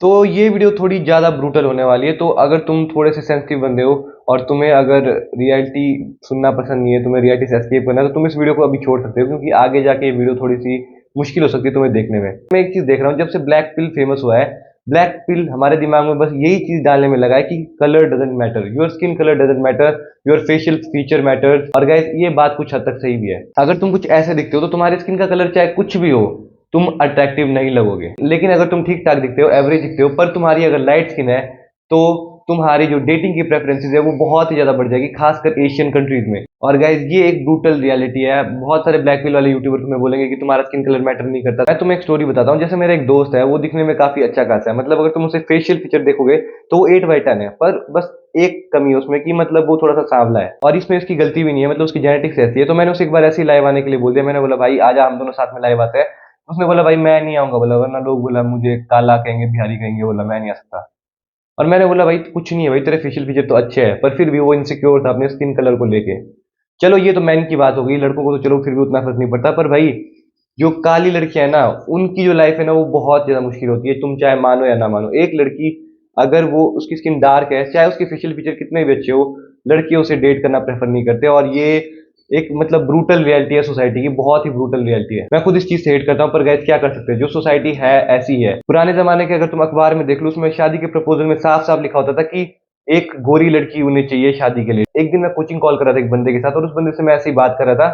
तो ये वीडियो थोड़ी ज़्यादा ब्रूटल होने वाली है, तो अगर तुम थोड़े से सेंसिटिव बंदे हो और तुम्हें अगर रियलिटी सुनना पसंद नहीं है, तुम्हें रियलिटी से एस्केप करना है, तो तुम इस वीडियो को अभी छोड़ सकते हो, क्योंकि आगे जाके ये वीडियो थोड़ी सी मुश्किल हो सकती है तुम्हें देखने में। मैं एक चीज़ देख रहा हूँ, जब से ब्लैक पिल फेमस हुआ है, ब्लैक पिल हमारे दिमाग में बस यही चीज़ डालने में लगा है कि colour doesn't matter, your skin colour doesn't matter, your facial feature matter. और गाइस ये बात कुछ हद तक सही भी है। अगर तुम कुछ ऐसे दिखते हो तो तुम्हारी स्किन का कलर चाहे कुछ भी हो, तुम अट्रैक्टिव नहीं लगोगे। लेकिन अगर तुम ठीक ठाक दिखते हो, एवरेज दिखते हो, पर तुम्हारी अगर लाइट स्किन है, तो तुम्हारी जो डेटिंग की प्रेफरेंसेस है वो बहुत ही ज्यादा बढ़ जाएगी, खासकर एशियन कंट्रीज में। और गाइज ये एक ब्रूटल रियलिटी है। बहुत सारे ब्लैक पिल वाले यूट्यूबर तुम्हें बोलेंगे कि तुम्हारा स्किन कलर मैटर नहीं करता। मैं तुम्हें एक स्टोरी बताता हूँ। जैसे मेरा एक दोस्त है, वो दिखने में काफी अच्छा खासा है, मतलब अगर तुम उसे फेशियल फीचर देखोगे तो वो 8/10 है, पर बस एक कमी है उसमें कि मतलब वो थोड़ा सा सांवला है, और इसमें उसकी गलती भी नहीं है, मतलब उसकी जेनेटिक्स ऐसी है। तो मैंने उसे एक बार ऐसे ही लाइव आने के लिए बोल दिया। मैंने बोला भाई आजा, हम दोनों साथ में लाइव आते हैं। उसने बोला भाई मैं नहीं आऊंगा, बोला वरना लोग बोला मुझे काला कहेंगे, बिहारी कहेंगे, बोला मैं नहीं आ सकता। और मैंने बोला भाई कुछ नहीं है भाई, तेरे फेशियल फीचर तो अच्छे हैं। पर फिर भी वो इनसिक्योर था अपने स्किन कलर को लेके। चलो ये तो मैन की बात हो गई, लड़कों को तो चलो फिर भी उतना फर्क नहीं पड़ता, पर भाई जो काली लड़कियां है ना, उनकी जो लाइफ है ना, वो बहुत ज्यादा मुश्किल होती है। तुम चाहे मानो या ना मानो, एक लड़की अगर वो उसकी स्किन डार्क है, चाहे उसके फेशियल फीचर कितने भी अच्छे हो, लड़के उसे डेट करना प्रेफर नहीं करते। और ये एक मतलब ब्रूटल रियलिटी है सोसाइटी की, बहुत ही ब्रूटल रियलिटी है। मैं खुद इस चीज से हेट करता हूँ, पर गैस क्या कर सकते हैं, जो सोसाइटी है ऐसी है। पुराने जमाने के अगर तुम अखबार में देख लो, उसमें शादी के प्रपोजल में साफ साफ लिखा होता था कि एक गोरी लड़की उन्हें चाहिए शादी के लिए। एक दिन मैं कोचिंग कॉल कर रहा था एक बंदे के साथ, और उस बंदे से मैं ऐसी बात कर रहा था।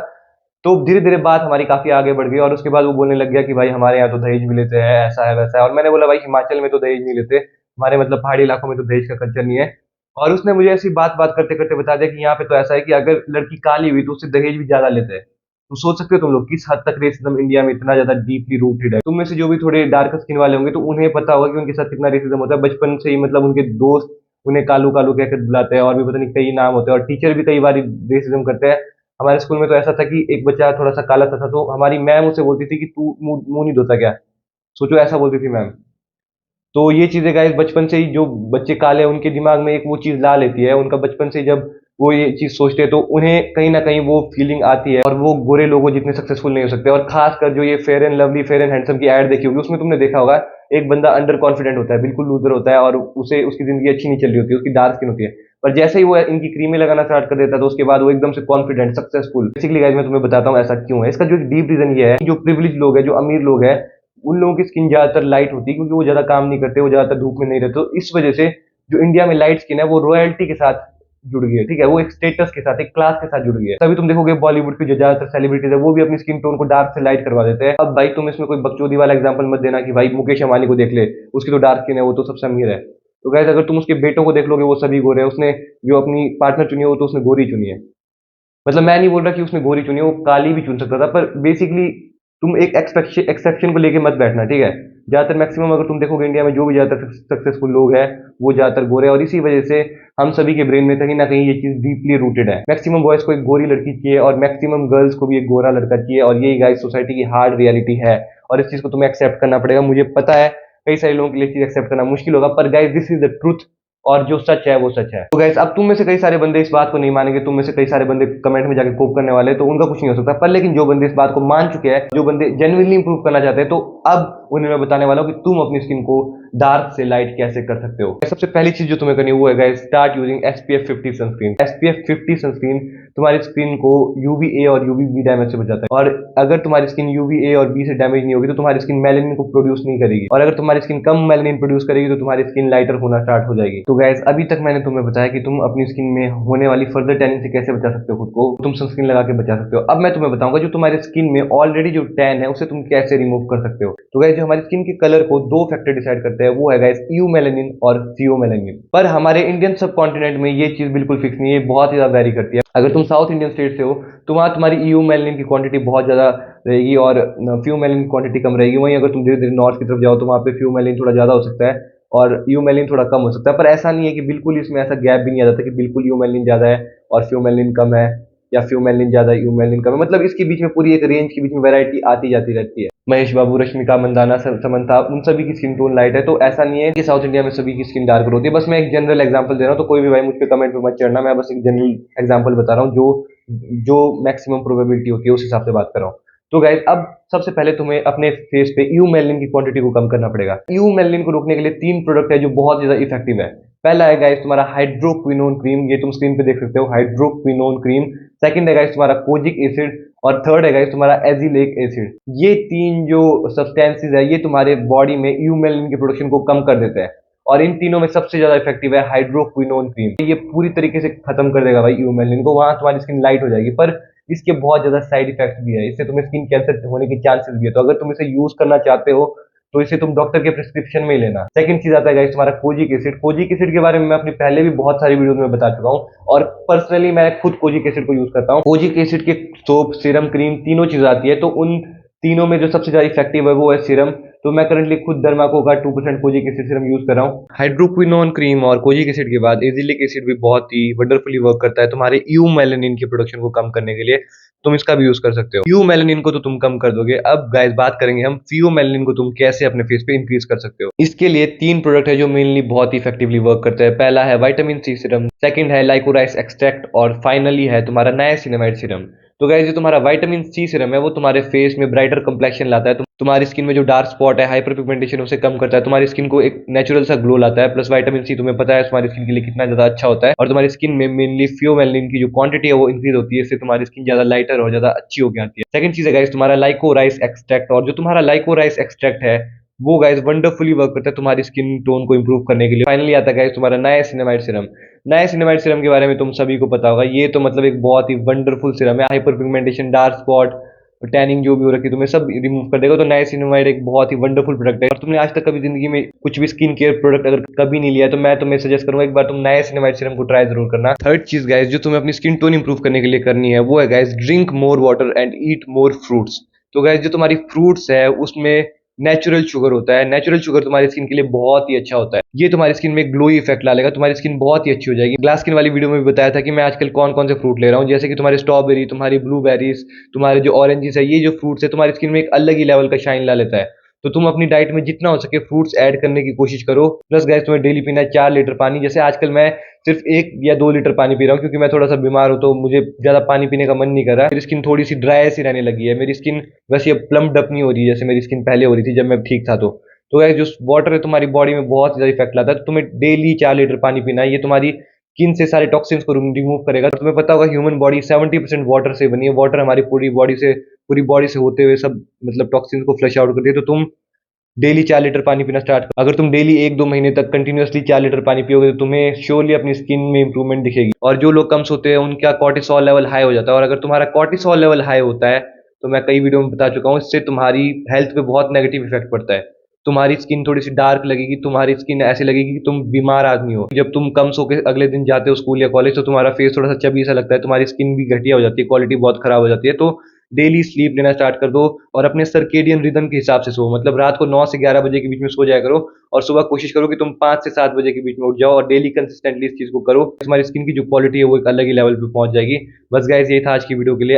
तो धीरे धीरे बात हमारी काफी आगे बढ़ गई, और उसके बाद वो बोलने लग गया कि भाई हमारे यहाँ तो दहेज भी लेते हैं, ऐसा है वैसा है। और मैंने बोला भाई हिमाचल में तो दहेज नहीं लेते, हमारे मतलब पहाड़ी इलाकों में तो दहेज का कल्चर नहीं है। और उसने मुझे ऐसी बात बात करते करते बता दिया कि यहाँ पे तो ऐसा है कि अगर लड़की काली हुई तो उससे दहेज भी ज्यादा लेते हैं। तो सोच सकते हो तुम लोग किस हद तक रेसिज्म इंडिया में इतना ज्यादा डीपली रूटेड है। तुम में से जो भी थोड़े डार्क स्किन वाले होंगे तो उन्हें पता होगा कि उनके साथ कितना रेसिज्म होता है। बचपन से ही मतलब उनके दोस्त उन्हें कालू कालू कहकर बुलाते हैं, और भी पता नहीं कई नाम होते हैं, और टीचर भी कई बार रेसिज्म करते हैं। हमारे स्कूल में तो ऐसा था कि एक बच्चा थोड़ा सा काला सा था, तो हमारी मैम उसे बोलती थी कि तू मुंह मुंह नहीं धोता क्या। सोचो ऐसा बोलती थी मैम। तो ये चीजें गाइस बचपन से ही, जो बच्चे काले हैं उनके दिमाग में एक वो चीज ला लेती है। उनका बचपन से जब वो ये चीज सोचते हैं तो उन्हें कहीं ना कहीं वो फीलिंग आती है, और वो गोरे लोगों जितने सक्सेसफुल नहीं हो सकते। और खासकर जो ये fair and lovely, fair and handsome की एड देखी होगी, उसमें तुमने देखा होगा एक बंदा अंडर कॉन्फिडेंट होता है, बिल्कुल लूजर होता है, और उसे उसकी जिंदगी अच्छी नहीं चल रही होती, उसकी डार्क स्किन होती है। पर जैसे ही वो इनकी क्रीमें लगाना स्टार्ट कर देता है, तो उसके बाद वो एकदम से कॉन्फिडेंट, सक्सेसफुल। बेसिकली गाइस मैं तुम्हें बताता हूँ ऐसा क्यों है। इसका जो डीप रीजन ये है कि जो प्रिविलेज लोग हैं, जो अमीर लोग हैं, उन लोगों की स्किन ज्यादातर लाइट होती है, क्योंकि वो ज्यादा काम नहीं करते, वो ज्यादातर धूप में नहीं रहते। तो इस वजह से जो इंडिया में लाइट स्किन है वो रॉयल्टी के साथ जुड़ गई है, ठीक है, वो एक स्टेटस के साथ, एक क्लास के साथ जुड़ गई है। तभी तुम देखोगे बॉलीवुड की जो ज्यादातर सेलिब्रिटीज है वो भी अपनी स्किन टोन को डार्क से लाइट करवा देते हैं। अब भाई तुम इसमें कोई बकचोदी वाला एग्जांपल मत देना कि भाई मुकेश अंबानी को देख ले, उसकी तो डार्क स्किन है, वो तो सबसे अमीर है। तो गाइस अगर तुम उसके बेटों को देख लोगे, वो सभी गोरे हैं। उसने जो अपनी पार्टनर चुनी है वो तो उसने गोरी चुनी है। मतलब मैं नहीं बोल रहा कि उसने गोरी चुनी है, वो काली भी चुन सकता था, पर बेसिकली तुम एक एक्सेप्शन को लेके मत बैठना, ठीक है। ज्यादातर मैक्सिमम अगर तुम देखोगे इंडिया में जो भी ज्यादातर सक्सेसफुल लोग हैं वो ज्यादातर गोरे हैं, और इसी वजह से हम सभी के ब्रेन में कहीं ना कहीं ये चीज डीपली रूटेड है। मैक्सिमम बॉयज को एक गोरी लड़की चाहिए, और मैक्सिमम गर्ल्स को भी एक गोरा लड़का चाहिए, और यही गाइस सोसाइटी की हार्ड रियलिटी है। और इस चीज को तुम्हें एक्सेप्ट करना पड़ेगा। मुझे पता है कई सारे लोगों के लिए चीज एक्सेप्ट करना मुश्किल होगा, पर guys this is the truth, और जो सच है वो सच है। तो गाइस अब तुम में से कई सारे बंदे इस बात को नहीं मानेंगे, तुम में से कई सारे बंदे कमेंट में जाके कोप करने वाले हैं, तो उनका कुछ नहीं हो सकता। पर लेकिन जो बंदे इस बात को मान चुके हैं, जो बंदे जेन्युइनली इंप्रूव करना चाहते हैं, तो अब उन्हें मैं बताने वाला हूँ कि तुम अपनी स्किन को डार्क से लाइट कैसे कर सकते हो। सबसे पहली चीज जो तुम्हें करनी है वो है guys, start using SPF 50 sunscreen. SPF 50 sunscreen तुम्हारी स्किन को UVA और UVB डैमेज से बचाता है। और अगर तुम्हारी स्किन UVA और B से डैमेज नहीं होगी तो तुम्हारी स्किन मेलानिन को प्रोड्यूस नहीं करेगी, और अगर तुम्हारी स्किन कम मेलानिन प्रोड्यूस करेगी तो तुम्हारी स्किन लाइटर होना स्टार्ट हो जाएगी। तो गाइस अभी तक मैंने तुम्हें बताया कि तुम अपनी स्किन में होने वाली फर्दर टैनिंग से कैसे बचा सकते हो खुद को, तुम सनस्क्रीन लगा के बचा सकते हो। अब मैं तुम्हें बताऊंगा जो तुम्हारी स्किन में ऑलरेडी जो टैन है उसे तुम कैसे रिमूव कर सकते हो। तो गाइस जो हमारी स्किन के कलर को दो फैक्टर डिसाइड करते हैं, वो है गाइस EU मेलानिन और CO मेलानिन। पर हमारे इंडियन सब कॉन्टिनेंट में ये चीज बिल्कुल फिक्स नहीं है, बहुत ज्यादा वेरी करती है। अगर तुम साउथ इंडियन स्टेट से हो तो वहां तुम्हारी EU मेलानिन की क्वांटिटी बहुत ज्यादा रहेगी, और फ्यू मेलानिन की क्वांटिटी कम रहेगी। वहीं अगर तुम धीरे धीरे नॉर्थ की तरफ जाओ तो वहां पे फ्यू मेलानिन थोड़ा ज्यादा हो सकता है, और EU मेलानिन थोड़ा कम हो सकता है। पर ऐसा नहीं है कि बिल्कुल इसमें ऐसा गैप भी नहीं आ जाता कि बिल्कुल EU मेलानिन ज्यादा है और फ्यू मेलानिन कम है, या फ्यू मेलानिन ज्यादा EU मेलानिन कम है। मतलब इसके बीच में पूरी एक रेंज के बीच में वैरायटी आती जाती रहती है। महेश बाबू, रश्मिका मंदाना, समंथा, उन सभी की स्किन टोन लाइट है। तो ऐसा नहीं है कि साउथ इंडिया में सभी की स्किन डार्क होती है। बस मैं एक जनरल एग्जांपल दे रहा हूँ, तो कोई भी भाई मुझ पे कमेंट पे मत चढ़ना। मैं बस एक जनरल एग्जांपल बता रहा हूँ, जो जो मैक्सिमम प्रोबेबिलिटी होती है उस हिसाब से बात कर रहा हूँ। तो गाइज अब सबसे पहले तुम्हें अपने फेस पे यू मेलनिन की क्वांटिटी को कम करना पड़ेगा। यू मेलनिन को रोकने के लिए 3 प्रोडक्ट है जो बहुत ज्यादा इफेक्टिव है। पहला है गाइज तुम्हारा हाइड्रोक्विनोन क्रीम, ये तुम स्क्रीन पे देख सकते हो, हाइड्रोक्विनोन क्रीम। सेकंड है गाइज तुम्हारा कोजिक एसिड, और थर्ड है गाइज तुम्हारा एजिलेक एसिड। ये 3 जो सब्सटेंसेज है ये तुम्हारे बॉडी में यू मेलनिन के प्रोडक्शन को कम कर देते हैं, और इन तीनों में सबसे ज्यादा इफेक्टिव है हाइड्रोक्विनोन क्रीम। ये पूरी तरीके से खत्म कर देगा भाई यू मेलनिन को, वहां तुम्हारी स्किन लाइट हो जाएगी। पर इसके बहुत ज्यादा साइड इफेक्ट्स भी है, इससे तुम्हें स्किन कैंसर होने के चांसेस भी है। तो अगर तुम इसे यूज करना चाहते हो तो इसे तुम डॉक्टर के प्रिस्क्रिप्शन में ही लेना। सेकंड चीज आता है गाइस तुम्हारा कोजिक एसिड। कोजिक एसिड के बारे में मैं अपनी पहले भी बहुत सारी वीडियोस में बता चुका हूँ, और पर्सनली मैं खुद कोजिक एसिड को यूज करता हूँ। कोजिक एसिड के सोप, सीरम, क्रीम तीनों चीज आती है, तो उन तीनों में जो सबसे ज्यादा इफेक्टिव है वो है सीरम। तो मैं करंटली खुद डर्माको का 2% कोजिक एसिड सीरम यूज कर रहा हूँ। हाइड्रोक्विनोन क्रीम और कोजिक एसिड के बाद एजिलिक एसिड भी बहुत ही वंडरफुली वर्क करता है तुम्हारे यू मेलानिन के प्रोडक्शन को कम करने के लिए। तुम इसका भी यूज कर सकते हो। यू मेलानिन को तो तुम कम कर दोगे, अब गाइस बात करेंगे हम फियो मेलानिन को तुम कैसे अपने फेस पे इंक्रीज कर सकते हो। इसके लिए 3 प्रोडक्ट है जो मेनली बहुत ही इफेक्टिवली वर्क करते हैं। पहला है विटामिन सी सीरम, सेकंड है लाइकोराइस एक्सट्रैक्ट, और फाइनली है तुम्हारा नायासिनामाइड सीरम। तो गाइस जो तुम्हारा विटामिन सी सीरम है वो तुम्हारे फेस में ब्राइटर कंप्लेक्शन लाता है, तुम्हारी स्किन में जो डार्क स्पॉट है, हाइपर पिगमेंटेशन, उसे कम करता है, तुम्हारी स्किन को एक नेचुरल सा ग्लो लाता है। प्लस विटामिन सी तुम्हें पता है तुम्हारी स्किन के लिए कितना ज्यादा अच्छा होता है, और तुम्हारी स्किन में मेनली फियोमेलिन की जो क्वांटिटी है वो इंक्रीज होती है, इससे तुम्हारी स्किन ज्यादा लाइटर और ज्यादा अच्छी होकर आती है। सेकंड चीज है गाइस तुम्हारा लाइकोराइस एक्सट्रैक्ट, और जो तुम्हारा लाइकोराइस एक्सट्रैक्ट है वो गाइस वंडरफुली वर्क करता है तुम्हारी स्किन टोन को इंप्रूव करने के लिए। फाइनली आता है गाइस तुम्हारा नायासिनामाइड सीरम। नायासिनामाइड सीरम के बारे में तुम सभी को पता होगा, ये तो मतलब एक बहुत ही वंडरफुल सीरम है। Hyper pigmentation, dark spot, tanning जो भी हो रखी है तुम्हें सब रिमूव कर देगा। तो नायासिनामाइड एक बहुत ही वंडरफुल प्रोडक्ट है, और तुमने आज तक कभी जिंदगी में कुछ भी स्किन केयर प्रोडक्ट अगर कभी नहीं लिया है तो मैं तुम्हें सजेस्ट करूंगा एक बार तुम नायासिनामाइड सीरम को ट्राई जरूर करना। थर्ड चीज गाइस जो तुम्हें अपनी स्किन टोन इंप्रूव करने के लिए करनी है वो है guys drink more water and eat more fruits. तो गाइस जो तुम्हारी फ्रूट्स है उसमें नेचुरल शुगर होता है। नेचुरल शुगर तुम्हारी स्किन के लिए बहुत ही अच्छा होता है, ये तुम्हारी स्किन में ग्लोई इफेक्ट ला लेगा, तुम्हारी स्किन बहुत ही अच्छी हो जाएगी। ग्लास स्किन वाली वीडियो में भी बताया था कि मैं आजकल कौन कौन से फ्रूट ले रहा हूँ, जैसे कि तुम्हारे स्ट्रॉबेरी, तुम्हारी ब्लूबेरीज, तुम्हारे जो ऑरेंजेस है, ये जो फ्रूट्स है तुम्हारी स्किन में एक अलग ही लेवल का शाइन ला लेता है। तो तुम अपनी डाइट में जितना हो सके फ्रूट्स ऐड करने की कोशिश करो। प्लस गाइस तुम्हें डेली पीना है 4 लीटर पानी। जैसे आजकल मैं सिर्फ 1 या 2 लीटर पानी पी रहा हूँ, क्योंकि मैं थोड़ा सा बीमार हूँ तो मुझे ज्यादा पानी पीने का मन नहीं कर रहा। मेरी स्किन थोड़ी सी ड्राई सी रहने लगी है, मेरी स्किन वैसे अब प्लम डप नहीं हो रही है जैसे मेरी स्किन पहले हो रही थी जब मैं ठीक था। तो गाइस जो वाटर है तुम्हारी बॉडी में बहुत ज्यादा इफेक्ट लाता है, तो तुम्हें डेली 4 लीटर पानी पीना है। ये तुम्हारी स्किन से सारे टॉक्सिन्स को रिमूव करेगा। तुम्हें पता होगा ह्यूमन बॉडी 70% वाटर से बनी है। वाटर हमारी पूरी बॉडी से होते हुए सब मतलब टॉक्सिन्स को फ्लश आउट करती है। तो तुम डेली 4 लीटर पानी पीना स्टार्ट करो। अगर तुम डेली 1-2 महीने तक कंटिन्यूअसली 4 लीटर पानी पियोगे तो तुम्हें श्योरली अपनी स्किन में इंप्रूवमेंट दिखेगी। और जो लोग कम सोते हैं उनका कॉर्टिसोल लेवल हाई हो जाता है, और अगर तुम्हारा कॉर्टिसोल लेवल हाई होता है तो मैं कई वीडियो में बता चुका हूँ, इससे तुम्हारी हेल्थ पे बहुत नेगेटिव इफेक्ट पड़ता है। तुम्हारी स्किन थोड़ी सी डार्क लगेगी, तुम्हारी स्किन ऐसी लगेगी कि तुम बीमार आदमी हो। जब तुम कम सो के अगले दिन जाते हो स्कूल या कॉलेज तो तुम्हारा फेस थोड़ा सा चबी सा लगता है, तुम्हारी स्किन भी घटिया हो जाती है, क्वालिटी बहुत खराब हो जाती है। तो डेली स्लीप लेना स्टार्ट कर दो, और अपने सर्केडियन रिदम के हिसाब से सो, मतलब रात को 9 से 11 बजे के बीच में सो जाया करो, और सुबह कोशिश करो कि तुम 5 से 7 बजे के बीच में उठ जाओ, और डेली कंसिस्टेंटली इस चीज को करो। तुम्हारी स्किन की जो क्वालिटी है वो एक अलग ही लेवल पे पहुंच जाएगी। बस गाइस ये था आज की वीडियो के लिए।